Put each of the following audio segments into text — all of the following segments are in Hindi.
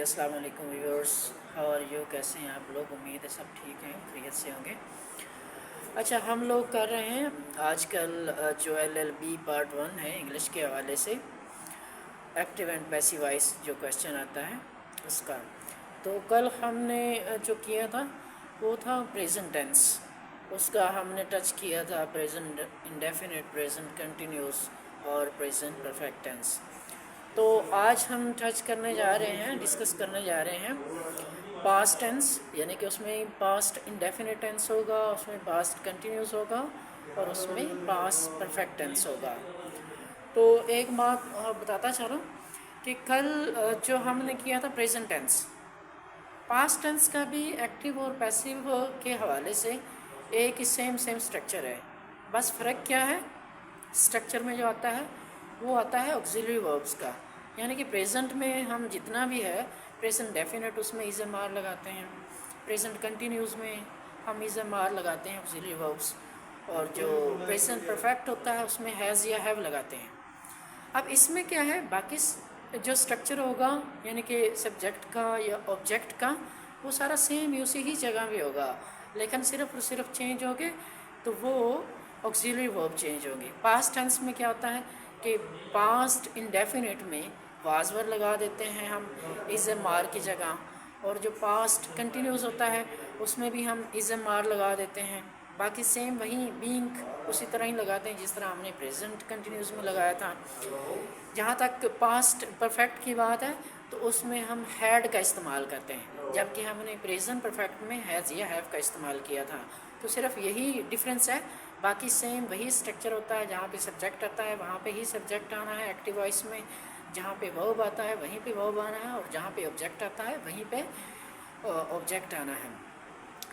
अस्सलाम वालेकुम व्यूअर्स, हाउ आर यू? कैसे हैं आप लोग? उम्मीद है सब ठीक हैं, खैरियत से होंगे। अच्छा, हम लोग कर रहे हैं आजकल जो LLB पार्ट 1 है इंग्लिश के हवाले से, एक्टिव एंड पैसिव वॉइस जो क्वेश्चन आता है उसका। तो कल हमने जो किया था वो था प्रेजेंट टेंस। उसका हमने टच किया था प्रेजेंट इंडेफिनिट, प्रेजेंट कंटिन्यूस और प्रेजेंट परफेक्ट टेंस। तो आज हम टच करने जा रहे हैं, डिस्कस करने जा रहे हैं पास्ट टेंस, यानी कि उसमें पास्ट इंडेफिनिट टेंस होगा, उसमें पास्ट कंटिन्यूस होगा और उसमें पास्ट परफेक्ट टेंस होगा। तो एक बात बताता चलो कि कल जो हमने किया था प्रेजेंट टेंस, पास्ट टेंस का भी एक्टिव और पैसिव के हवाले से एक ही सेम स्ट्रक्चर है। बस फ़र्क क्या है स्ट्रक्चर में जो आता है वो आता है ऑक्सिलरी वर्ब्स का। यानी कि प्रेजेंट में हम जितना भी है, प्रेजेंट डेफिनेट उसमें इज़ एम आर लगाते हैं, प्रेजेंट कंटिन्यूस में हम इज़ एम आर लगाते हैं ऑक्सिलरी वर्ब्स, और जो प्रेजेंट परफेक्ट होता है उसमें हैज़ या हैव लगाते हैं। अब इसमें क्या है, बाकी जो स्ट्रक्चर होगा यानी कि सब्जेक्ट का या ऑब्जेक्ट का, वो सारा सेम उसी ही जगह पे होगा, लेकिन सिर्फ और सिर्फ चेंज होंगे तो वो ऑक्सिलरी वर्ब चेंज होंगे। पास्ट टेंस में क्या होता है कि पास्ट इंडेफिनिट में वाज वर्ब लगा देते हैं हम इज़ एम आर की जगह, और जो पास्ट कंटिन्यूस होता है उसमें भी हम इज़ एम आर लगा देते हैं। बाकी सेम वही बीइंग उसी तरह ही लगाते हैं जिस तरह हमने प्रेजेंट कंटिन्यूस में लगाया था। जहाँ तक पास्ट परफेक्ट की बात है तो उसमें हम हैड का इस्तेमाल करते हैं, जबकि हमने प्रेजेंट परफेक्ट में हैज़ या हैव का इस्तेमाल किया था। तो सिर्फ यही डिफरेंस है, बाकी सेम वही स्ट्रक्चर होता है। जहाँ पे सब्जेक्ट आता है वहाँ पे ही सब्जेक्ट आना है एक्टिव वॉइस में, जहाँ पे वर्ब आता है वहीं पे वर्ब आना है, और जहाँ पे ऑब्जेक्ट आता है वहीं पे ऑब्जेक्ट आना है।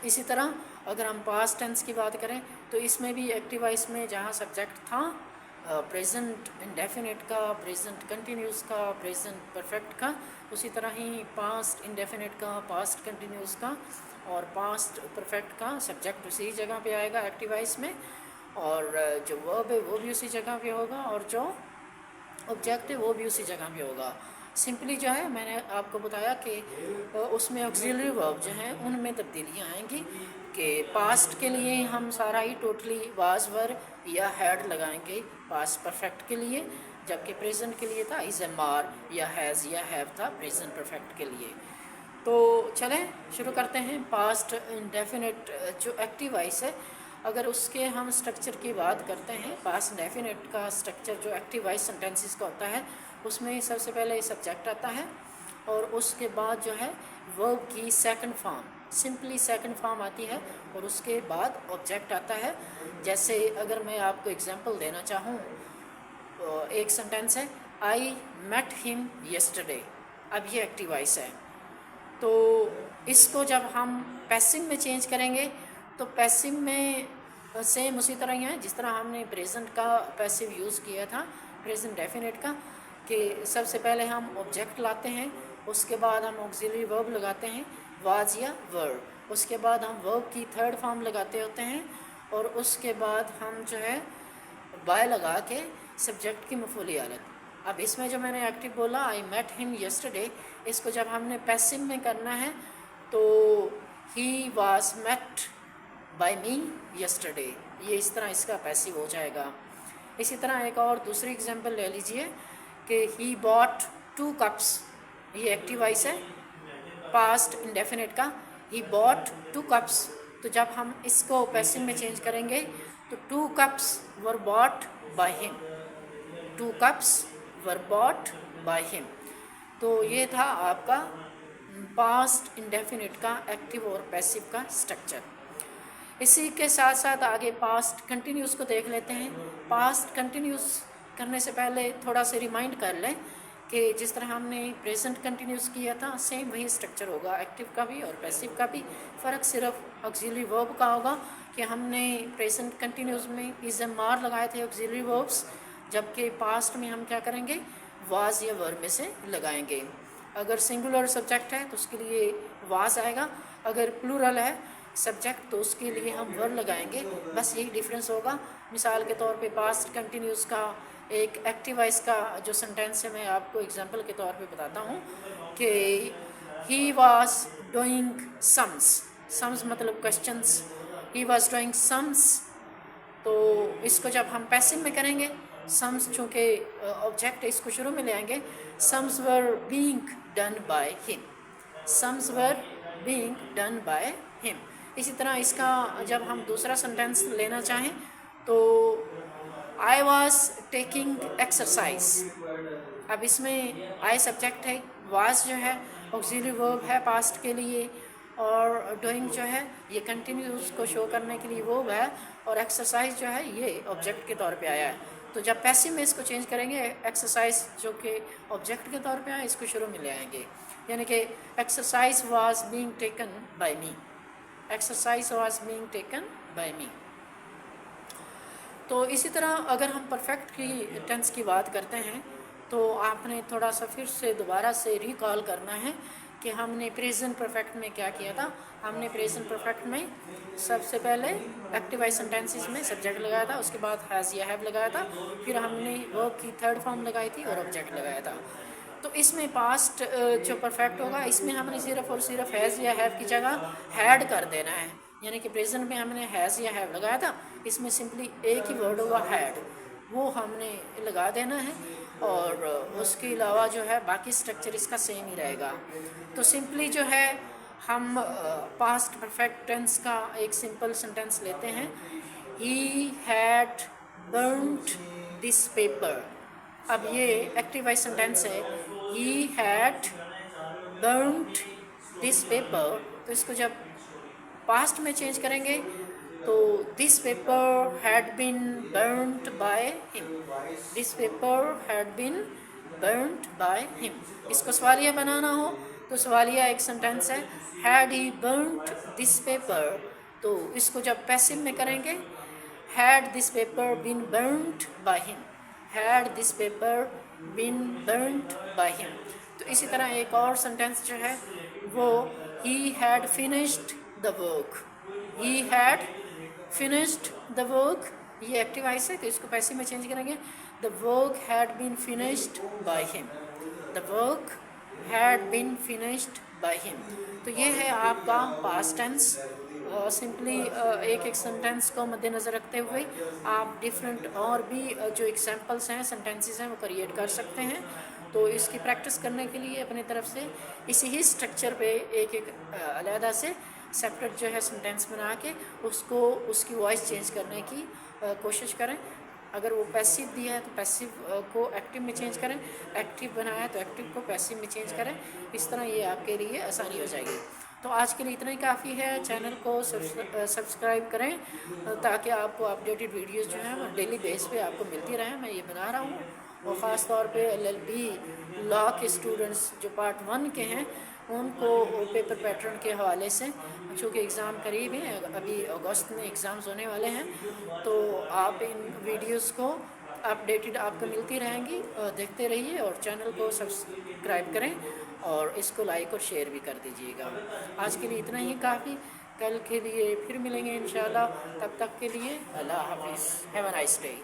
इसी तरह अगर हम पास्ट टेंस की बात करें तो इसमें भी एक्टिव वॉइस में जहाँ सब्जेक्ट था प्रेजेंट इंडेफिनिट का, प्रेजेंट कंटिन्यूस का, प्रेजेंट परफेक्ट का, उसी तरह ही पास्ट इंडेफिनिट का, पास्ट कंटिन्यूस का और पास्ट परफेक्ट का सब्जेक्ट उसी जगह पे आएगा एक्टिव वॉइस में, और जो वर्ब है वो भी उसी जगह पे होगा, और जो ऑब्जेक्ट है वो भी उसी जगह पे होगा। सिंपली जो है मैंने आपको बताया कि उसमें ऑक्सिलरी वर्ब जो हैं उनमें तब्दीलियाँ आएंगी कि पास्ट के लिए हम सारा ही टोटली वाज वर या हैड लगाएंगे पास्ट परफेक्ट के लिए, जबकि प्रेजेंट के लिए था इज़ एम आर या हैज़ या हैव था प्रेजेंट परफेक्ट के लिए। तो चलें शुरू करते हैं। पास्ट इंडेफिनिट जो एक्टिव वॉइस है, अगर उसके हम स्ट्रक्चर की बात करते हैं, पास्ट इंडेफिनिट का स्ट्रक्चर जो एक्टिव वॉइस सेंटेंसेस का होता है उसमें सबसे पहले सब्जेक्ट आता है, और उसके बाद जो है वर्ब की second form, simply second form आती है, और उसके बाद ऑब्जेक्ट आता है। जैसे अगर मैं आपको एग्जांपल देना चाहूँ, एक सेंटेंस है आई मेट हिम येस्टरडे। अब ये एक्टिव वॉइस है, तो इसको जब हम पैसिव में चेंज करेंगे तो पैसिव में सेम उसी तरह ही है जिस तरह हमने प्रेजेंट का पैसिव यूज़ किया था, प्रेजेंट डेफिनेट का, कि सबसे पहले हम ऑब्जेक्ट लाते हैं, उसके बाद हम ऑक्सिलरी वर्ब लगाते हैं वाज या वर्ब, उसके बाद हम वर्ब की थर्ड फॉर्म लगाते होते हैं, और उसके बाद हम जो है बाय लगा के सब्जेक्ट की मफूली हालत। अब इसमें जो मैंने एक्टिव बोला आई मेट हिम येस्टरडे, इसको जब हमने पैसिव में करना है तो he was met by me yesterday, ये इस तरह इसका पैसिव हो जाएगा। इसी तरह एक और दूसरी एग्जांपल ले लीजिए कि ही बॉट 2 कप्स, ये एक्टिव वॉइस है पास्ट इंडेफिनिट का, ही बॉट 2 कप्स। तो जब हम इसको पैसिव में चेंज करेंगे तो 2 cups were bought by him, 2 cups were bought by him. तो ये था आपका पास्ट इंडेफिनिट का एक्टिव और पैसिव का स्ट्रक्चर। इसी के साथ साथ आगे पास्ट कंटिन्यूस को देख लेते हैं। पास्ट कंटिन्यूस करने से पहले थोड़ा सा रिमाइंड कर लें कि जिस तरह हमने प्रेजेंट कंटिन्यूस किया था सेम वही स्ट्रक्चर होगा एक्टिव का भी और पैसिव का भी। फ़र्क सिर्फ ऑक्सिलरी वर्ब का होगा कि हमने प्रेजेंट कंटिन्यूस में इज़ एम आर लगाए थे ऑक्सिलरी वर्ब्स, जबकि पास्ट में हम क्या करेंगे वाज या वर्ब में से लगाएंगे। अगर सिंगुलर सब्जेक्ट है तो उसके लिए वाज आएगा, अगर प्लूरल है सब्जेक्ट तो उसके लिए हम वर्ब लगाएंगे, बस यही डिफरेंस होगा। मिसाल के तौर पे पास्ट कंटिन्यूस का एक एक्टिव वॉइस का जो सेंटेंस है मैं आपको एग्जांपल के तौर पे बताता हूँ कि he was doing sums मतलब questions, he was doing sums। तो इसको जब हम पैसिव में करेंगे, सम्स चूँकि ऑब्जेक्ट है इसको शुरू में ले आएंगे, sums were being done by him, sums were being done by him. इसी तरह इसका जब हम दूसरा सेंटेंस लेना चाहें तो आई वॉज टेकिंग एक्सरसाइज। अब इसमें आई सब्जेक्ट है, वाज जो है ऑक्सिलरी वर्ब है पास्ट के लिए, और डूइंग जो है ये कंटिन्यूस को शो करने के लिए वर्ब है, और एक्सरसाइज जो है ये ऑब्जेक्ट के तौर पे आया है। तो जब पैसिव में इसको चेंज करेंगे, एक्सरसाइज जो कि ऑब्जेक्ट के तौर पे आया इसको शुरू में ले आएंगे, यानी कि exercise was being taken by me, exercise was being taken by me. तो इसी तरह अगर हम परफेक्ट की टेंस की बात करते हैं तो आपने थोड़ा सा फिर से दोबारा से रिकॉल करना है कि हमने प्रेजेंट परफेक्ट में क्या किया था। हमने प्रेजेंट परफेक्ट में सबसे पहले एक्टिव वॉइस सेंटेंसेस में सब्जेक्ट लगाया था, उसके बाद हैज़ या हैव लगाया था, फिर हमने वर्ब की थर्ड फॉर्म लगाई थी और ऑब्जेक्ट लगाया था। तो इसमें पास्ट जो परफेक्ट होगा इसमें हमने सिर्फ और सिर्फ हैज़ या हैव की जगह हैड कर देना है, यानी कि प्रेजेंट में हमने हैज़ या हैव लगाया था, इसमें सिंपली एक ही वर्ड होगा हैड, वो हमने लगा देना है, और उसके अलावा जो है बाकी स्ट्रक्चर इसका सेम ही रहेगा। तो सिंपली जो है हम पास्ट परफेक्ट टेंस का एक सिंपल सेंटेंस लेते हैं, he had burned this paper. अब ये एक्टिव वॉइस सेंटेंस है, he had burned this paper, तो इसको जब पास्ट में चेंज करेंगे तो this paper had been burned by him, this paper had been burned by him. इसको सवालिया बनाना हो तो सवालिया एक सेंटेंस है, had he burned this paper, तो इसको जब पैसिव में करेंगे, had this paper been burned by him, had this paper been burned by him. तो इसी तरह एक और सेंटेंस जो है वो he had finished the work, he had finished the work, ये एक्टिव वॉइस है तो इसको पैसिव में चेंज करेंगे, the work had been finished by him, the work had been finished by him. तो ये है आपका पास्ट टेंस। सिंपली एक एक सेंटेंस को मद्देनज़र रखते हुए आप डिफरेंट और भी जो एग्जांपल्स हैं, सेंटेंसेस हैं, वो क्रिएट कर सकते हैं। तो इसकी प्रैक्टिस करने के लिए अपनी तरफ से इसी ही स्ट्रक्चर पे एक एक अलहदा से सेपरेट जो है सेंटेंस बना के उसको उसकी वॉइस चेंज करने की कोशिश करें। अगर वो पैसिव दिया है तो पैसिव को एक्टिव में चेंज करें, एक्टिव बनाया है तो एक्टिव को पैसिव में चेंज करें। इस तरह ये आपके लिए आसानी हो जाएगी। तो आज के लिए इतना ही काफ़ी है। चैनल को सब्सक्राइब करें ताकि आपको अपडेटेड वीडियोस जो हैं वो डेली बेस पे आपको मिलती रहें। मैं ये बना रहा हूँ, और ख़ास तौर पे LLB लॉ के स्टूडेंट्स जो पार्ट 1 के हैं उनको पेपर पैटर्न के हवाले से, चूँकि एग्ज़ाम करीब है, अभी अगस्त में एग्ज़ाम्स होने वाले हैं, तो आप इन वीडियोस को अपडेटेड आपको मिलती रहेंगी, देखते रहिए और चैनल को सब्सक्राइब करें और इसको लाइक और शेयर भी कर दीजिएगा। आज के लिए इतना ही काफ़ी, कल के लिए फिर मिलेंगे इंशाल्लाह। तब तक के लिए अल्लाह हाफिज़, हैव अ नाइस डे।